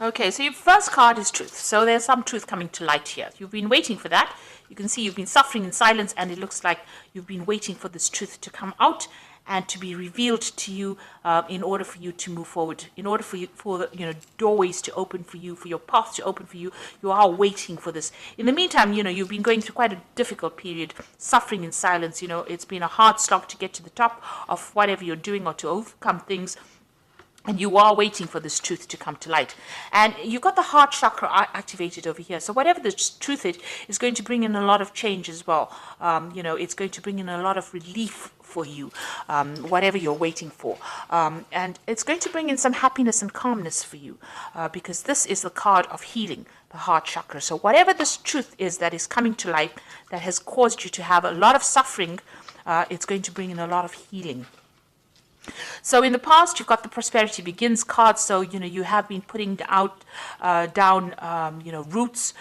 Okay, so your first card is truth. So there's some truth coming to light here. You've been waiting for that. You can see you've been suffering in silence, and it looks like you've been waiting for this truth to come out and to be revealed to you, in order for you to move forward, in order for you, for the, doorways to open for you, for your path to open for you. You are waiting for this. In the meantime, you've been going through quite a difficult period, suffering in silence. It's been a hard slog to get to the top of whatever you're doing or to overcome things. And you are waiting for this truth to come to light. And you've got the heart chakra activated over here. So whatever the truth is going to bring in a lot of change as well. It's going to bring in a lot of relief for you, whatever you're waiting for. And it's going to bring in some happiness and calmness for you, because this is the card of healing, the heart chakra. So whatever this truth is that is coming to light, that has caused you to have a lot of suffering, it's going to bring in a lot of healing. So in the past, you've got the Prosperity Begins card. So, you have been putting down roots,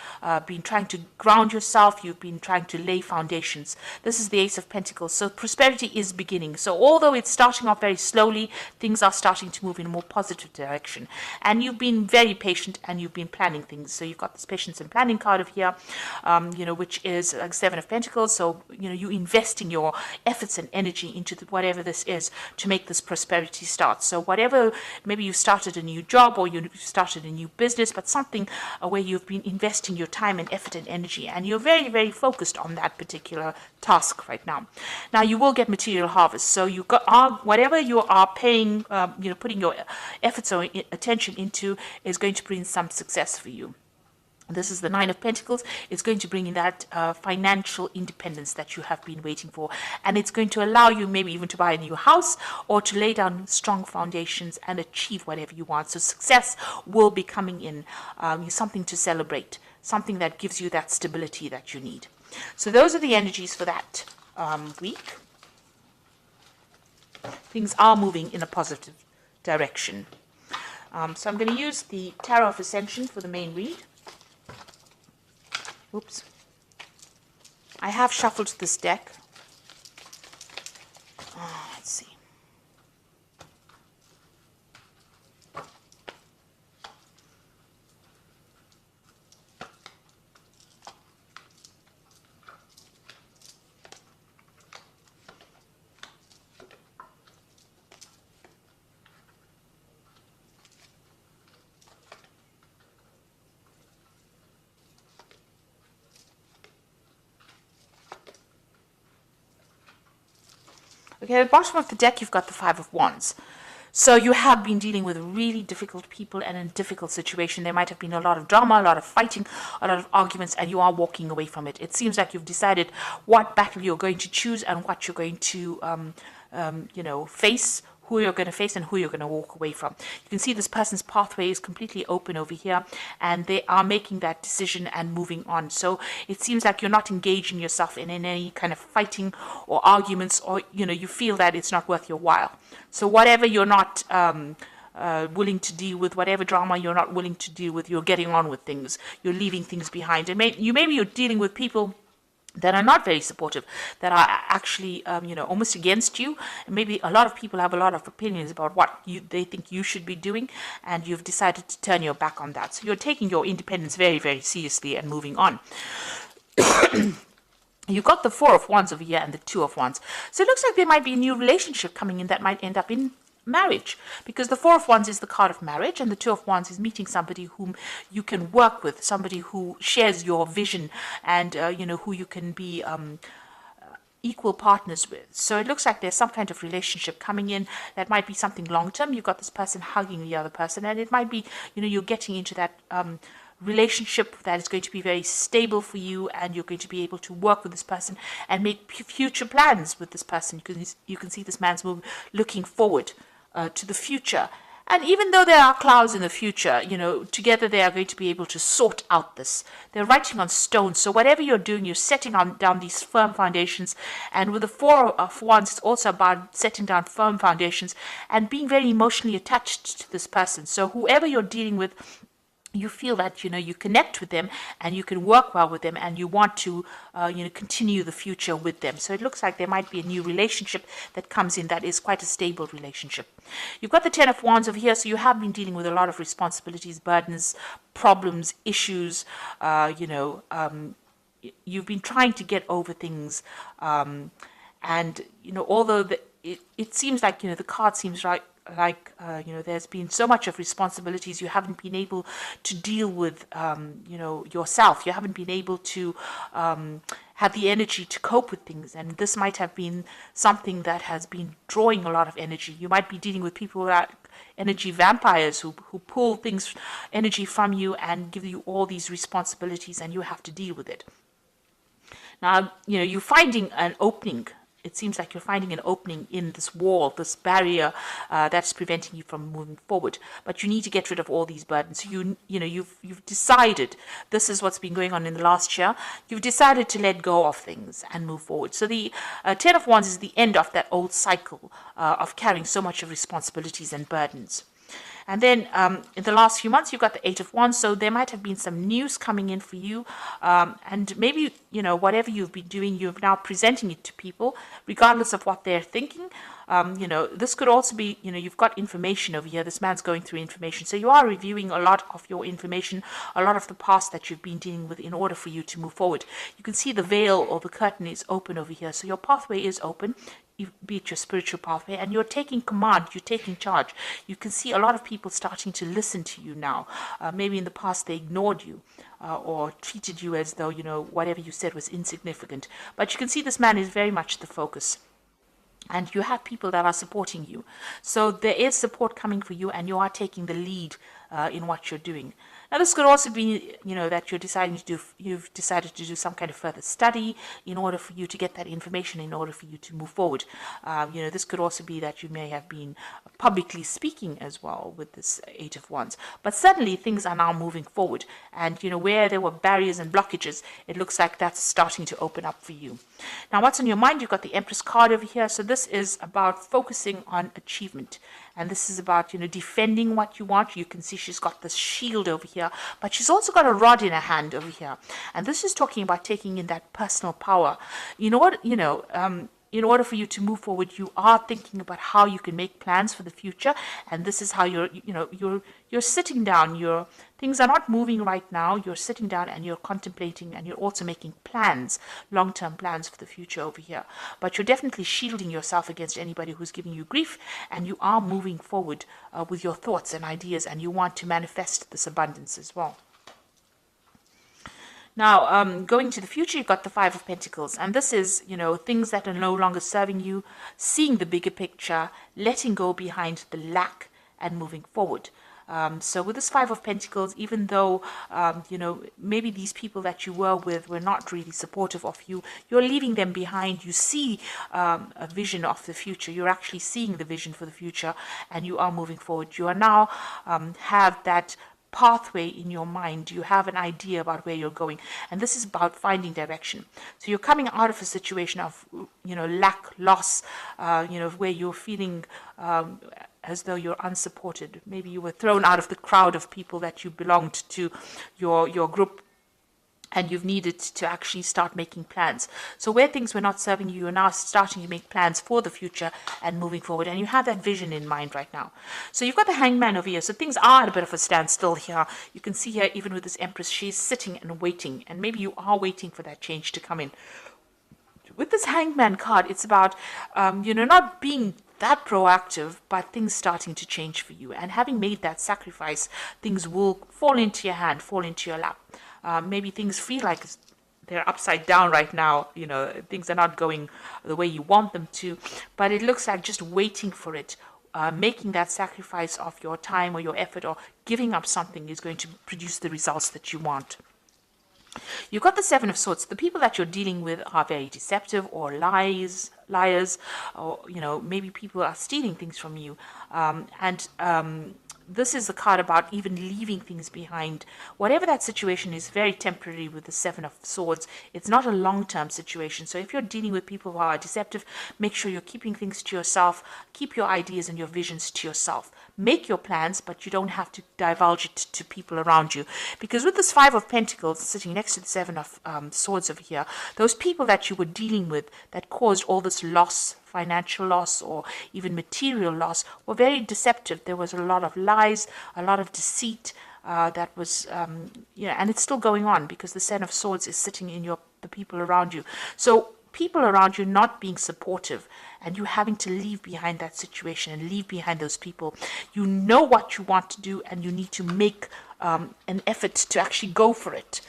been trying to ground yourself. You've been trying to lay foundations. This is the Ace of Pentacles. So prosperity is beginning. So although it's starting off very slowly, things are starting to move in a more positive direction. And you've been very patient and you've been planning things. So you've got this Patience and Planning card of here, which is like Seven of Pentacles. So, you investing your efforts and energy into whatever this is to make this prosperity start. So whatever, maybe you started a new job or you started a new business, but something where you've been investing your time and effort and energy, and you're very, very focused on that particular task right now. Now you will get material harvest. So you got whatever you are paying, putting your efforts or attention into is going to bring some success for you. This is the Nine of Pentacles. It's going to bring in that financial independence that you have been waiting for. And it's going to allow you maybe even to buy a new house or to lay down strong foundations and achieve whatever you want. So success will be coming in, something to celebrate, something that gives you that stability that you need. So those are the energies for that week. Things are moving in a positive direction. So I'm going to use the Tarot of Ascension for the main read. Oops. I have shuffled this deck. Let's see. Okay, at the bottom of the deck, you've got the Five of Wands. So you have been dealing with really difficult people and in a difficult situation. There might have been a lot of drama, a lot of fighting, a lot of arguments, and you are walking away from it. It seems like you've decided what battle you're going to choose and what you're going to, face, who you're going to face and who you're going to walk away from. You can see this person's pathway is completely open over here, and they are making that decision and moving on. So it seems like you're not engaging yourself in any kind of fighting or arguments, or you feel that it's not worth your while. So whatever you're not willing to deal with, whatever drama you're not willing to deal with, you're getting on with things. You're leaving things behind, and maybe you're dealing with people that are not very supportive, that are actually, almost against you. And maybe a lot of people have a lot of opinions about what they think you should be doing, and you've decided to turn your back on that. So you're taking your independence very, very seriously and moving on. You've got the Four of Wands over here and the Two of Wands. So it looks like there might be a new relationship coming in that might end up in marriage, because the Four of Wands is the card of marriage and the Two of Wands is meeting somebody whom you can work with, somebody who shares your vision and who you can be equal partners with. So it looks like there's some kind of relationship coming in that might be something long term. You've got this person hugging the other person, and it might be you're getting into that relationship that is going to be very stable for you, and you're going to be able to work with this person and make future plans with this person. You can see this man's looking forward to the future. And even though there are clouds in the future, together they are going to be able to sort out this. They're writing on stone. So whatever you're doing, you're setting down these firm foundations. And with the Four of Wands, it's also about setting down firm foundations and being very emotionally attached to this person. So whoever you're dealing with, you feel that you connect with them and you can work well with them, and you want to continue the future with them. So it looks like there might be a new relationship that comes in that is quite a stable relationship. You've got the Ten of Wands over here, so you have been dealing with a lot of responsibilities, burdens, problems, issues. You've been trying to get over things, and although it seems like the card seems there's been so much of responsibilities, you haven't been able to deal with yourself. You haven't been able to have the energy to cope with things, and this might have been something that has been drawing a lot of energy. You might be dealing with people that energy vampires who pull things, energy from you, and give you all these responsibilities, and you have to deal with it. Now, you're finding an opening. It seems like you're finding an opening in this wall, this barrier that's preventing you from moving forward. But you need to get rid of all these burdens. You've decided, this is what's been going on in the last year. You've decided to let go of things and move forward. So the Ten of Wands is the end of that old cycle of carrying so much of responsibilities and burdens. And then in the last few months, you've got the Eight of Wands, so there might have been some news coming in for you. And maybe, whatever you've been doing, you're now presenting it to people, regardless of what they're thinking. This could also be, you've got information over here. This man's going through information. So you are reviewing a lot of your information, a lot of the past that you've been dealing with in order for you to move forward. You can see the veil or the curtain is open over here. So your pathway is open, be it your spiritual pathway, and you're taking command, you're taking charge. You can see a lot of people starting to listen to you now. Maybe in the past they ignored you or treated you as though, whatever you said was insignificant. But you can see this man is very much the focus. And you have people that are supporting you. So there is support coming for you, and you are taking the lead in what you're doing. Now, this could also be, that you've decided to do some kind of further study in order for you to get that information, in order for you to move forward. This could also be that you may have been publicly speaking as well with this Eight of Wands. But suddenly things are now moving forward. And, where there were barriers and blockages, it looks like that's starting to open up for you. Now, what's on your mind? You've got the Empress card over here. So this is about focusing on achievement. And this is about, defending what you want. You can see she's got this shield over here, but she's also got a rod in her hand over here. And this is talking about taking in that personal power. In order for you to move forward, you are thinking about how you can make plans for the future. And this is how you're sitting down. Things are not moving right now. You're sitting down and you're contemplating, and you're also making plans, long-term plans for the future over here. But you're definitely shielding yourself against anybody who's giving you grief, and you are moving forward with your thoughts and ideas, and you want to manifest this abundance as well. Now, going to the future, you've got the Five of Pentacles, and this is, things that are no longer serving you, seeing the bigger picture, letting go behind the lack, and moving forward. So with this Five of Pentacles, even though, maybe these people that you were with were not really supportive of you, you're leaving them behind. You see a vision of the future. You're actually seeing the vision for the future, and you are moving forward. You are now have that pathway in your mind. You have an idea about where you're going, and this is about finding direction. So you're coming out of a situation of lack, loss, where you're feeling as though you're unsupported. Maybe you were thrown out of the crowd of people that you belonged to, your group, and you've needed to actually start making plans. So where things were not serving you, you're now starting to make plans for the future and moving forward. And you have that vision in mind right now. So you've got the Hangman over here. So things are at a bit of a standstill here. You can see here, even with this Empress, she's sitting and waiting. And maybe you are waiting for that change to come in. With this Hangman card, it's about, not being that proactive, but things starting to change for you. And having made that sacrifice, things will fall into your hand, fall into your lap. Maybe things feel like they're upside down right now. Things are not going the way you want them to, but it looks like just waiting for it, making that sacrifice of your time or your effort or giving up something is going to produce the results that you want. You've got the Seven of Swords. The people that you're dealing with are very deceptive or liars, or, maybe people are stealing things from you. this is the card about even leaving things behind. Whatever that situation is, very temporary with the Seven of Swords. It's not a long-term situation. So if you're dealing with people who are deceptive, make sure you're keeping things to yourself. Keep your ideas and your visions to yourself. Make your plans, but you don't have to divulge it to people around you. Because with this Five of Pentacles sitting next to the Seven of Swords over here, those people that you were dealing with that caused all this loss, financial loss or even material loss, were very deceptive. There was a lot of lies, a lot of deceit that was, and it's still going on because the Seven of Swords is sitting in the people around you. So people around you not being supportive and you having to leave behind that situation and leave behind those people. You know what you want to do and you need to make an effort to actually go for it.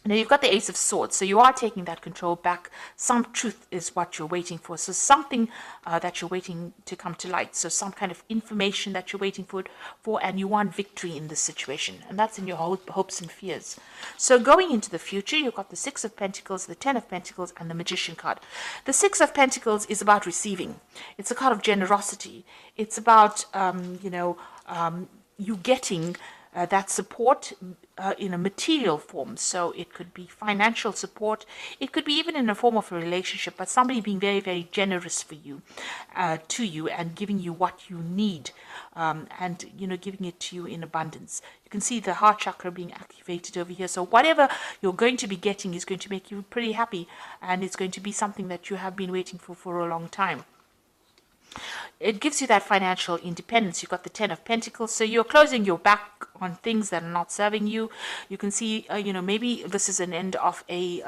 Now you've got the Ace of Swords, so you are taking that control back. Some truth is what you're waiting for. So something that you're waiting to come to light. So some kind of information that you're waiting for, and you want victory in this situation. And that's in your hopes and fears. So going into the future, you've got the Six of Pentacles, the Ten of Pentacles, and the Magician card. The Six of Pentacles is about receiving. It's a card of generosity. It's about, you getting that support in a material form. So it could be financial support. It could be even in a form of a relationship, but somebody being very, very generous for you, to you, and giving you what you need, and giving it to you in abundance. You can see the heart chakra being activated over here. So whatever you're going to be getting is going to make you pretty happy, and it's going to be something that you have been waiting for a long time. It gives you that financial independence. You've got the Ten of Pentacles, so you're closing your back on things that are not serving you. You can see, maybe this is an end of a,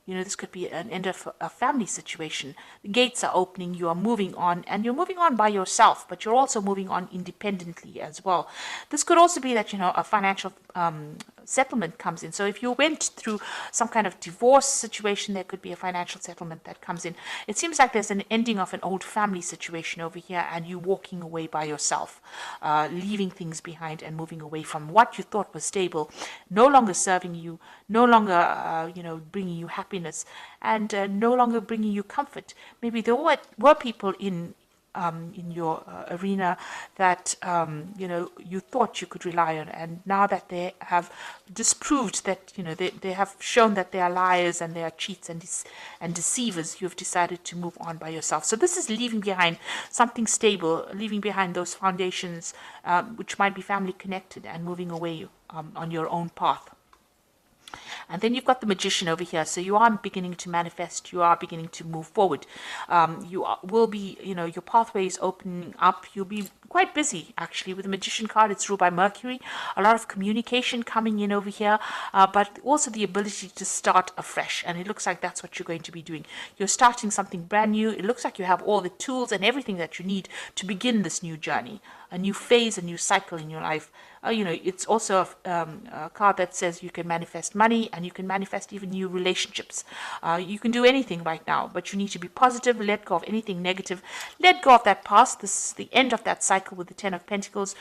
this could be an end of a family situation. The gates are opening, you are moving on, and you're moving on by yourself, but you're also moving on independently as well. This could also be that, a financial settlement comes in. So if you went through some kind of divorce situation, there could be a financial settlement that comes in. It seems like there's an ending of an old family situation over here, and you walking away by yourself, leaving things behind and moving away from what you thought was stable, no longer serving you, no longer, bringing you happiness, and no longer bringing you comfort. Maybe there were people in your arena that you thought you could rely on, and now that they have disproved that, they have shown that they are liars and they are cheats and deceivers, you've decided to move on by yourself. So this is leaving behind something stable, leaving behind those foundations, which might be family connected, and moving away on your own path. And then you've got the Magician over here. So you are beginning to manifest. You are beginning to move forward. Will be, your pathway is opening up. You'll be quite busy, actually. With the Magician card, it's ruled by Mercury. A lot of communication coming in over here, but also the ability to start afresh. And it looks like that's what you're going to be doing. You're starting something brand new. It looks like you have all the tools and everything that you need to begin this new journey, a new phase, a new cycle in your life. It's also a card that says you can manifest money, and you can manifest even new relationships. You can do anything right now, but you need to be positive, let go of anything negative, let go of that past. This is the end of that cycle with the Ten of Pentacles.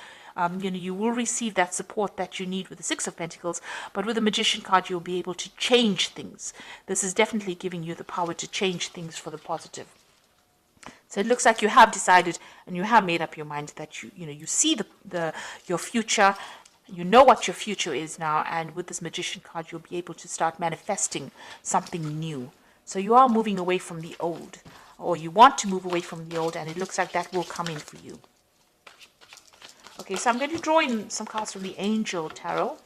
You will receive that support that you need with the Six of Pentacles, but with the Magician card, you'll be able to change things. This is definitely giving you the power to change things for the positive. So it looks like you have decided and you have made up your mind that you see your future. You know what your future is now, and with this Magician card, you'll be able to start manifesting something new. So you are moving away from the old, or you want to move away from the old, and it looks like that will come in for you. Okay, so I'm going to draw in some cards from the Angel Tarot,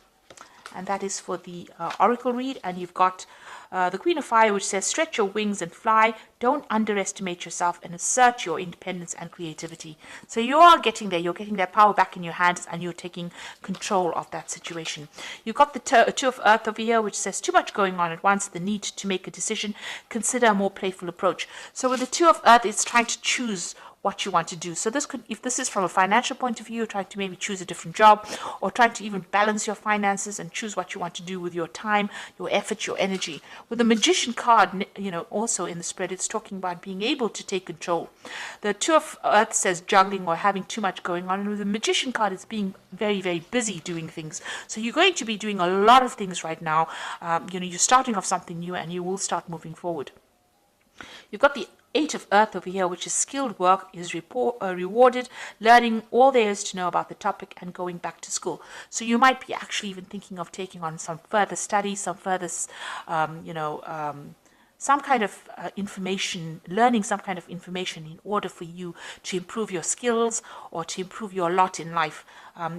and that is for the Oracle read, and you've got the Queen of Fire, which says, stretch your wings and fly. Don't underestimate yourself and assert your independence and creativity. So you are getting there. You're getting that power back in your hands, and you're taking control of that situation. You've got the Two of Earth over here, which says, too much going on at once, the need to make a decision. Consider a more playful approach. So with the Two of Earth, it's trying to choose what you want to do. So this could, if this is from a financial point of view, trying to maybe choose a different job, or trying to even balance your finances and choose what you want to do with your time, your effort, your energy. With the Magician card, also in the spread, it's talking about being able to take control. The Two of Earth says juggling or having too much going on, and with the Magician card, it's being very, very busy doing things. So you're going to be doing a lot of things right now. You're starting off something new, and you will start moving forward. You've got the Eight of Earth over here, which is skilled work, is rewarded, learning all there is to know about the topic and going back to school. So you might be actually even thinking of taking on some further study, some further, some kind of information, learning some kind of information in order for you to improve your skills or to improve your lot in life.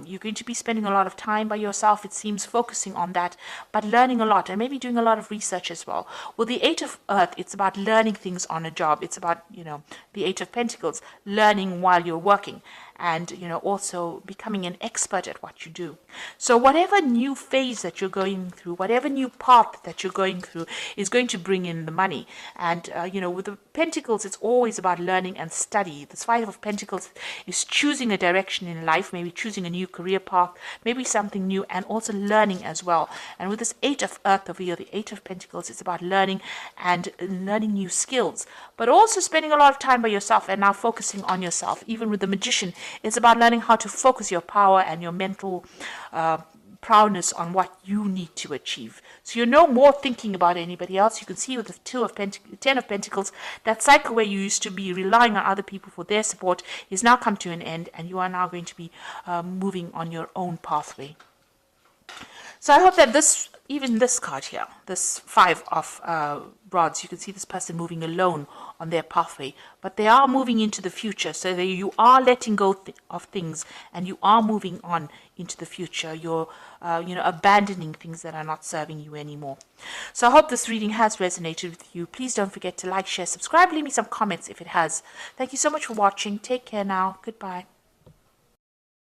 You're going to be spending a lot of time by yourself, it seems, focusing on that, but learning a lot and maybe doing a lot of research as well. Well, the Eight of Earth, it's about learning things on a job. It's about, the Eight of Pentacles, learning while you're working, and also becoming an expert at what you do. So whatever new phase that you're going through, whatever new path that you're going through, is going to bring in the money. And with the Pentacles, it's always about learning and study. This Five of Pentacles is choosing a direction in life, maybe choosing a new career path, maybe something new, and also learning as well. And with this Eight of Earth over here, the Eight of Pentacles, it's about learning and learning new skills, but also spending a lot of time by yourself and now focusing on yourself. Even with the Magician, it's about learning how to focus your power and your mental proudness on what you need to achieve. So you're no more thinking about anybody else. You can see with the Ten of Pentacles, that cycle where you used to be relying on other people for their support is now come to an end, and you are now going to be moving on your own pathway. So I hope that even this card here, this Five of Rods, you can see this person moving alone on their pathway, but they are moving into the future. So you are letting go of things, and you are moving on into the future. You're, abandoning things that are not serving you anymore. So I hope this reading has resonated with you. Please don't forget to like, share, subscribe, leave me some comments if it has. Thank you so much for watching. Take care now. Goodbye.